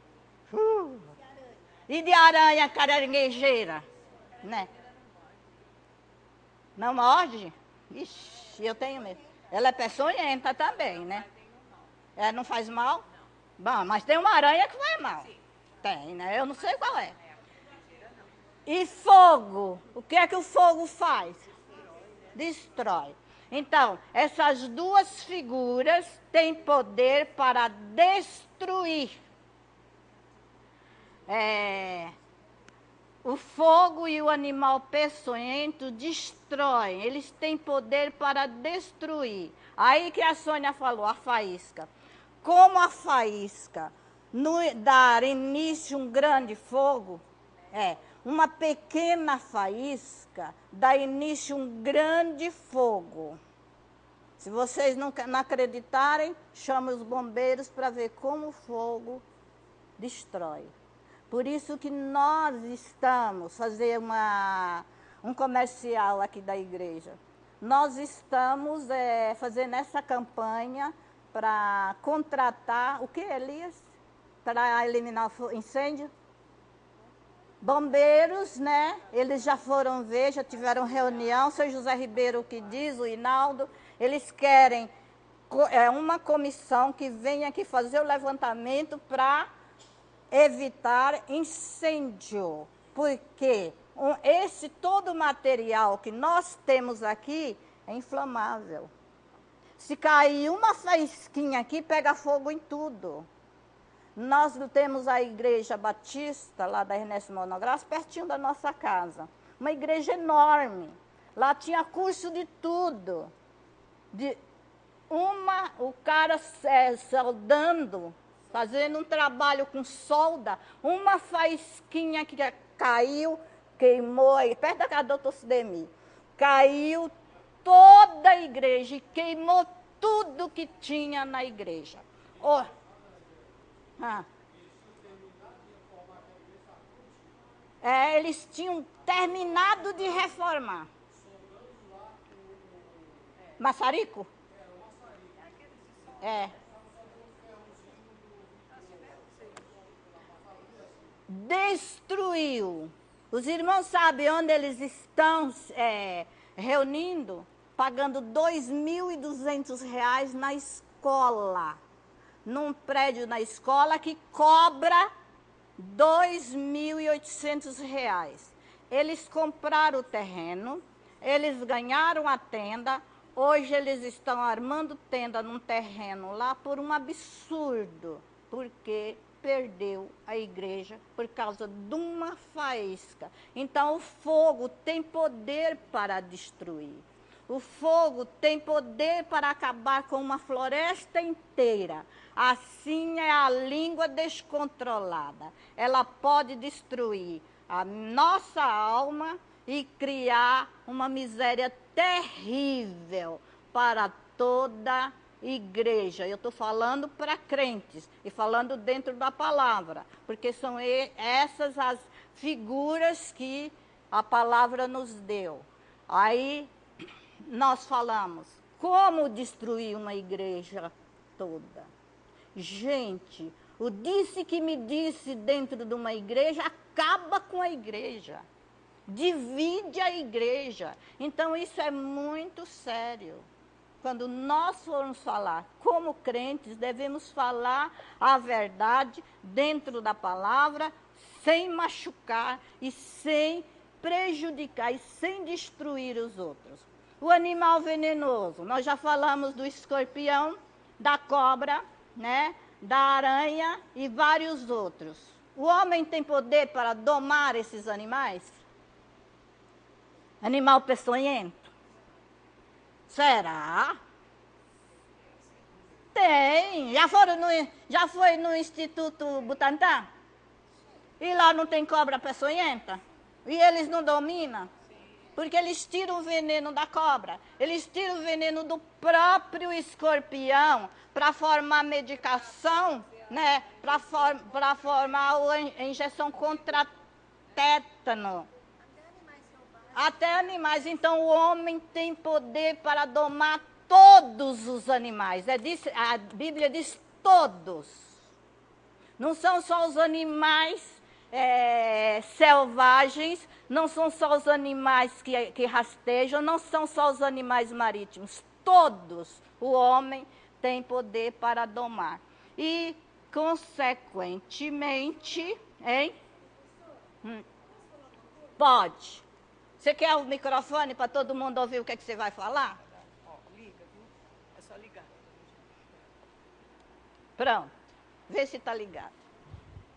E de aranha caranguejeira, né? Não morde? Ixi, eu tenho medo. Ela é peçonhenta também, né? Ela não faz mal? Bom, mas tem uma aranha que faz mal. Tem, né? Eu não sei qual é. E fogo? O que é que o fogo faz? Destrói. Então, essas duas figuras têm poder para destruir. O fogo e o animal peçonhento destroem, eles têm poder para destruir. Aí que a Sônia falou, a faísca. Como a faísca dar início a um grande fogo, uma pequena faísca dá início a um grande fogo. Se vocês não acreditarem, chame os bombeiros para ver como o fogo destrói. Por isso que nós estamos fazendo um comercial aqui da igreja. Nós estamos fazendo essa campanha para contratar, o que, Elias? Para eliminar o incêndio? Bombeiros, né? Eles já foram ver, já tiveram reunião, o seu José Ribeiro que diz, o Hinaldo, eles querem uma comissão que venha aqui fazer o levantamento para evitar incêndio, porque todo o material que nós temos aqui é inflamável. Se cair uma faísquinha aqui, pega fogo em tudo. Nós temos a igreja batista, lá da Ernesto Monográfico, pertinho da nossa casa. Uma igreja enorme. Lá tinha curso de tudo. O cara soldando, fazendo um trabalho com solda, uma faísquinha que caiu, queimou, aí, perto da casa do doutor Sidemir, caiu toda a igreja e queimou tudo que tinha na igreja. Oh. Ah. Eles tinham terminado de reformar. Maçarico? É. Destruiu. Os irmãos sabem onde eles estão reunindo? Pagando R$ 2.200 na escola. Num prédio na escola que cobra R$ 2.800. Eles compraram o terreno, eles ganharam a tenda, hoje eles estão armando tenda num terreno lá por um absurdo, porque perdeu a igreja por causa de uma faísca. Então o fogo tem poder para destruir. O fogo tem poder para acabar com uma floresta inteira. Assim é a língua descontrolada. Ela pode destruir a nossa alma e criar uma miséria terrível para toda igreja. Eu estou falando para crentes e falando dentro da palavra, porque são essas as figuras que a palavra nos deu. Aí nós falamos, como destruir uma igreja toda? Gente, o disse que me disse dentro de uma igreja acaba com a igreja, divide a igreja. Então isso é muito sério. Quando nós formos falar como crentes, devemos falar a verdade dentro da palavra, sem machucar e sem prejudicar e sem destruir os outros. O animal venenoso, nós já falamos do escorpião, da cobra, né, da aranha e vários outros. O homem tem poder para domar esses animais? Animal peçonhento? Será? Tem. Já foi no Instituto Butantan? E lá não tem cobra peçonhenta? E eles não dominam? Porque eles tiram o veneno da cobra, eles tiram o veneno do próprio escorpião para formar medicação, né? Para formar a injeção contra tétano. Até animais. Então o homem tem poder para domar todos os animais. A Bíblia diz todos. Não são só os animais selvagens, não são só os animais que rastejam, não são só os animais marítimos. Todos o homem tem poder para domar. E, consequentemente, hein? Pode. Você quer o microfone para todo mundo ouvir o que você vai falar? Ó, liga, viu? É só ligar. Pronto. Vê se está ligado.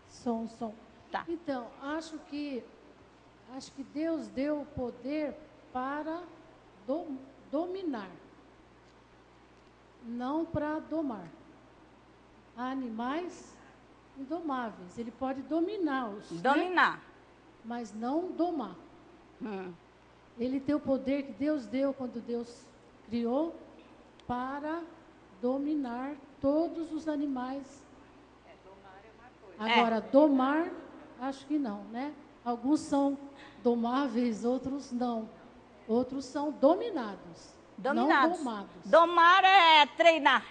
Som. Tá. Então, acho que Deus deu o poder para dominar, não para domar. Há animais indomáveis, ele pode dominá-los, Dominar. né? Mas não domar. Hum. Ele tem o poder que Deus deu quando Deus criou para dominar todos os animais. Domar é uma coisa. Agora, domar, acho que não, né? Alguns são domáveis, outros não. Outros são dominados, Dominados. não domados. Domar é treinar.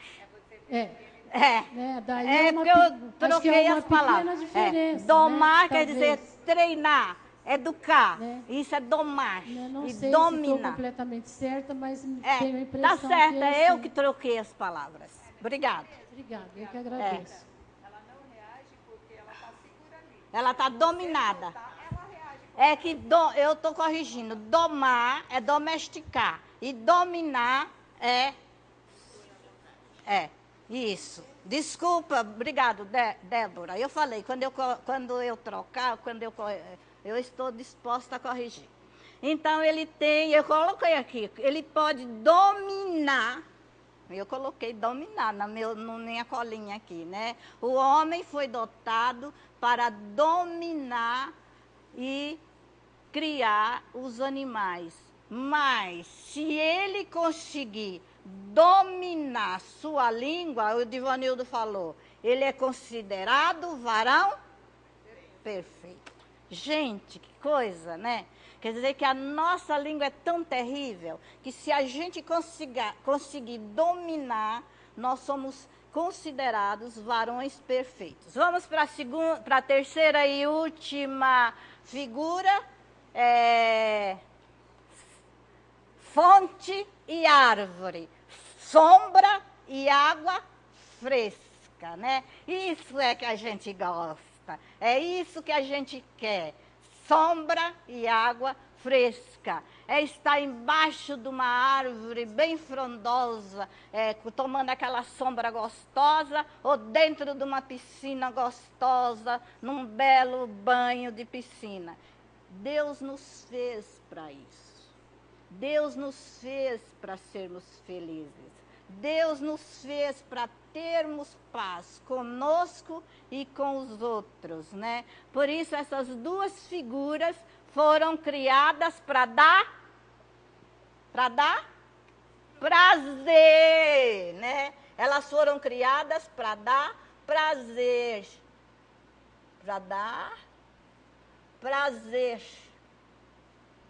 É, É. né? Daí É uma, porque eu acho que troquei é uma as palavras. pequena diferença, Domar né? quer dizer Talvez, treinar, educar. Né? Isso é domar. né? Não e sei se estou dominar. completamente certa, mas tenho a Tá impressão certo, que é eu assim. que troquei as palavras. Obrigada. Obrigada, eu que agradeço. Ela não reage porque ela está segura ali. Ela está dominada. Tá? Ela reage. É que eu estou corrigindo. Domar é domesticar. E dominar é isso. Desculpa, obrigado, Débora. Eu falei, quando eu trocar, eu estou disposta a corrigir. Então, ele tem, eu coloquei aqui, ele pode dominar. Eu coloquei dominar na minha colinha aqui, né? O homem foi dotado para dominar e criar os animais. Mas, se ele conseguir dominar sua língua, o Divanildo falou, ele é considerado varão perfeito. Gente, que coisa, né? Quer dizer que a nossa língua é tão terrível que se a gente conseguir dominar, nós somos considerados varões perfeitos. Vamos para a terceira e última figura. Fonte e árvore, sombra e água fresca, né? Isso é que a gente gosta, é isso que a gente quer, sombra e água fresca. É estar embaixo de uma árvore bem frondosa, tomando aquela sombra gostosa, ou dentro de uma piscina gostosa, num belo banho de piscina. Deus nos fez para isso. Deus nos fez para sermos felizes. Deus nos fez para termos paz conosco e com os outros, né? Por isso essas duas figuras foram criadas para dar prazer, né? Elas foram criadas para dar prazer. Para dar prazer.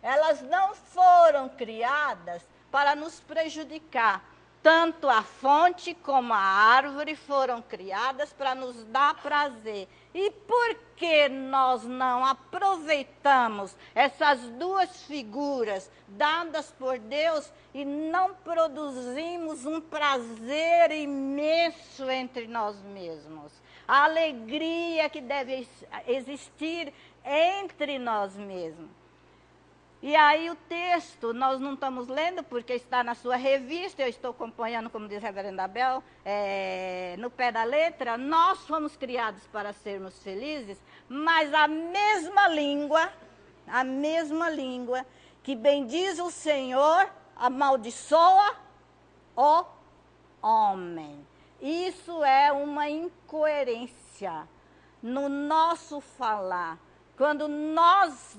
Elas não foram criadas para nos prejudicar. Tanto a fonte como a árvore foram criadas para nos dar prazer. E por que nós não aproveitamos essas duas figuras dadas por Deus e não produzimos um prazer imenso entre nós mesmos? A alegria que deve existir entre nós mesmos. E aí o texto, nós não estamos lendo porque está na sua revista, eu estou acompanhando, como diz a reverenda Abel, no pé da letra. Nós fomos criados para sermos felizes, mas a mesma língua que bendiz o Senhor, amaldiçoa o homem. Isso é uma incoerência no nosso falar. Quando nós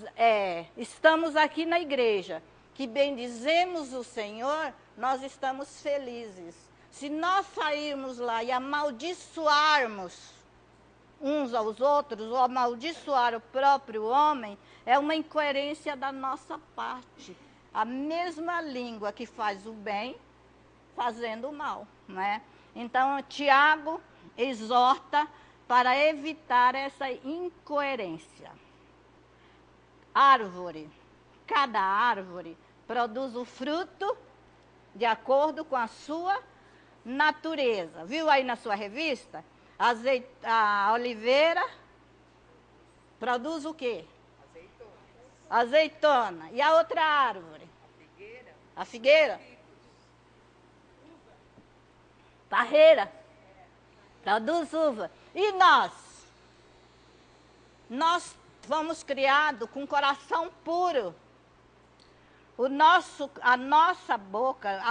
estamos aqui na igreja, que bendizemos o Senhor, nós estamos felizes. Se nós sairmos lá e amaldiçoarmos uns aos outros, ou amaldiçoar o próprio homem, é uma incoerência da nossa parte. A mesma língua que faz o bem, fazendo o mal, né? Então, Tiago exorta para evitar essa incoerência. Árvore. Cada árvore produz o fruto de acordo com a sua natureza. Viu aí na sua revista? A oliveira produz o quê? Azeitona. E a outra árvore? A figueira? Parreira. Produz uva. E nós? Nós fomos criados com coração puro. A nossa boca,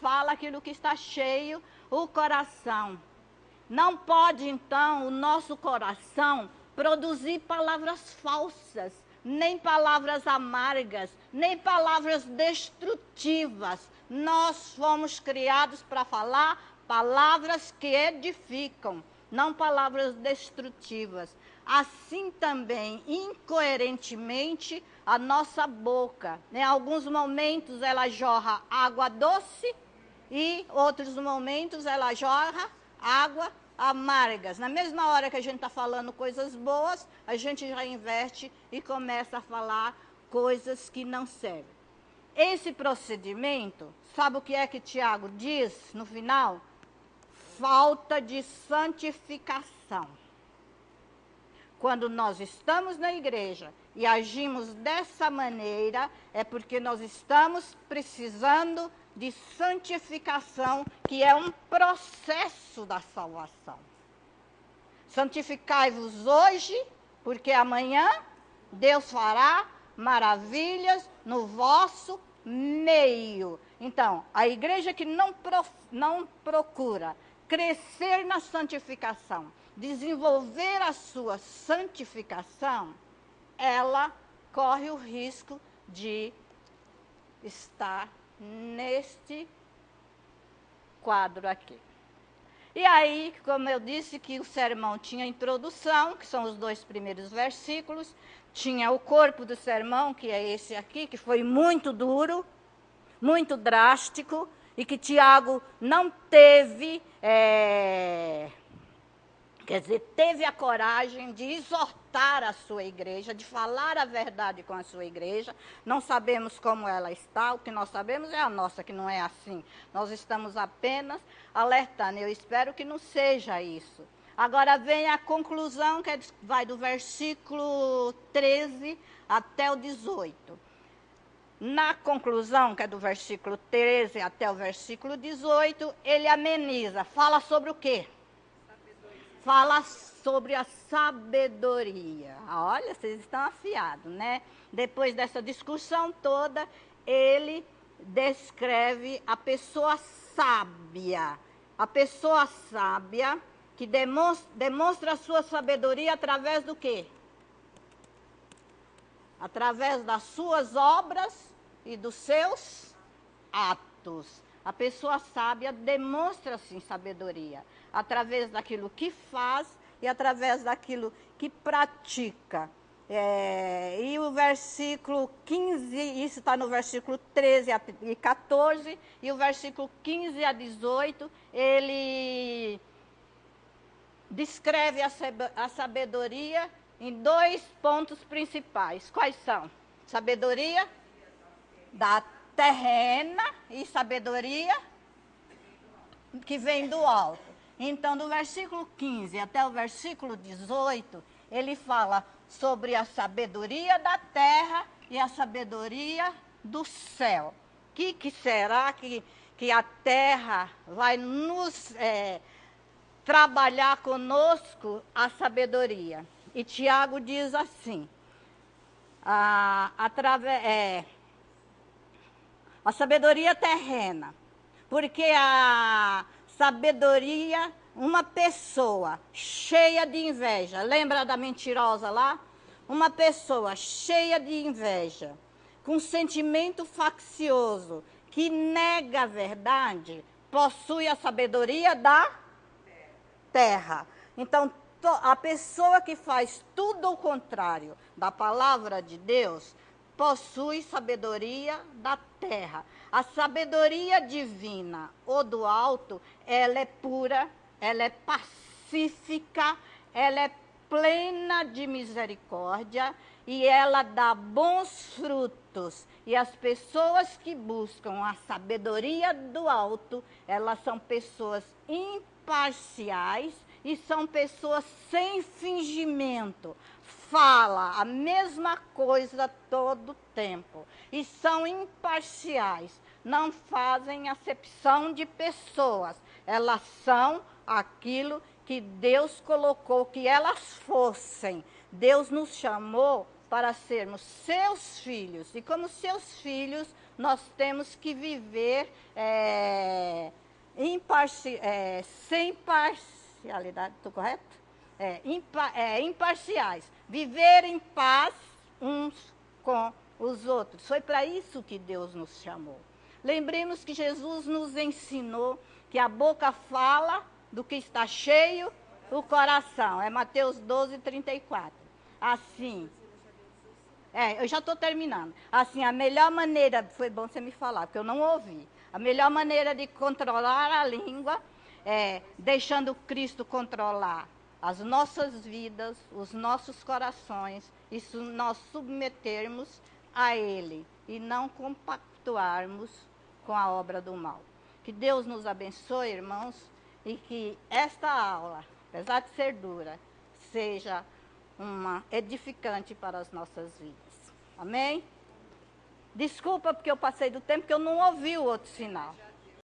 fala aquilo que está cheio, o coração. Não pode, então, o nosso coração produzir palavras falsas, nem palavras amargas, nem palavras destrutivas. Nós fomos criados para falar palavras que edificam, não palavras destrutivas. Assim também, incoerentemente, a nossa boca. Em alguns momentos ela jorra água doce e outros momentos ela jorra água amargas. Na mesma hora que a gente está falando coisas boas, a gente já inverte e começa a falar coisas que não servem. Esse procedimento, sabe o que é que Tiago diz no final? Falta de santificação. Quando nós estamos na igreja e agimos dessa maneira, é porque nós estamos precisando de santificação, que é um processo da salvação. Santificai-vos hoje, porque amanhã Deus fará maravilhas no vosso meio. Então, a igreja que não procura crescer na santificação, desenvolver a sua santificação, ela corre o risco de estar neste quadro aqui. E aí, como eu disse que o sermão tinha introdução, que são os 2 primeiros versículos, tinha o corpo do sermão, que é esse aqui, que foi muito duro, muito drástico, e que Tiago não teve, teve a coragem de exortar a sua igreja, de falar a verdade com a sua igreja. Não sabemos como ela está, o que nós sabemos é a nossa, que não é assim. Nós estamos apenas alertando, eu espero que não seja isso. Agora vem a conclusão, que vai do versículo 13 até o 18. Na conclusão, que é do versículo 13 até o versículo 18, ele ameniza. Fala sobre o quê? Fala sobre a sabedoria. Olha, vocês estão afiados, né? Depois dessa discussão toda, ele descreve a pessoa sábia. A pessoa sábia que demonstra a sua sabedoria através do quê? Através das suas obras e dos seus atos. A pessoa sábia demonstra, sim, sabedoria, através daquilo que faz e através daquilo que pratica. E o versículo 15, isso está no versículo 13 e 14, e o versículo 15 a 18, ele descreve a sabedoria em 2 pontos principais. Quais são? Sabedoria da terrena e sabedoria que vem do alto. Então, do versículo 15 até o versículo 18, ele fala sobre a sabedoria da terra e a sabedoria do céu. Que será que a terra vai nos trabalhar conosco a sabedoria? E Tiago diz assim, a sabedoria terrena, porque a sabedoria, uma pessoa cheia de inveja, lembra da mentirosa lá? Uma pessoa cheia de inveja, com sentimento faccioso, que nega a verdade, possui a sabedoria da terra. Então, a pessoa que faz tudo o contrário da palavra de Deus, possui sabedoria da terra. A sabedoria divina ou do alto, ela é pura, ela é pacífica, ela é plena de misericórdia e ela dá bons frutos. E as pessoas que buscam a sabedoria do alto, elas são pessoas imparciais e são pessoas sem fingimento. Fala a mesma coisa todo o tempo. E são imparciais. Não fazem acepção de pessoas. Elas são aquilo que Deus colocou que elas fossem. Deus nos chamou para sermos seus filhos. E como seus filhos, nós temos que viver sem parcialidade. Estou correto? Imparciais. Viver em paz uns com os outros. Foi para isso que Deus nos chamou. Lembremos que Jesus nos ensinou que a boca fala do que está cheio o coração. É Mateus 12, 34. Assim, eu já estou terminando. Assim, a melhor maneira, foi bom você me falar, porque eu não ouvi. A melhor maneira de controlar a língua é deixando Cristo controlar as nossas vidas, os nossos corações, e nós submetermos a Ele e não compactuarmos com a obra do mal. Que Deus nos abençoe, irmãos, e que esta aula, apesar de ser dura, seja uma edificante para as nossas vidas. Amém? Desculpa porque eu passei do tempo, porque eu não ouvi o outro sinal.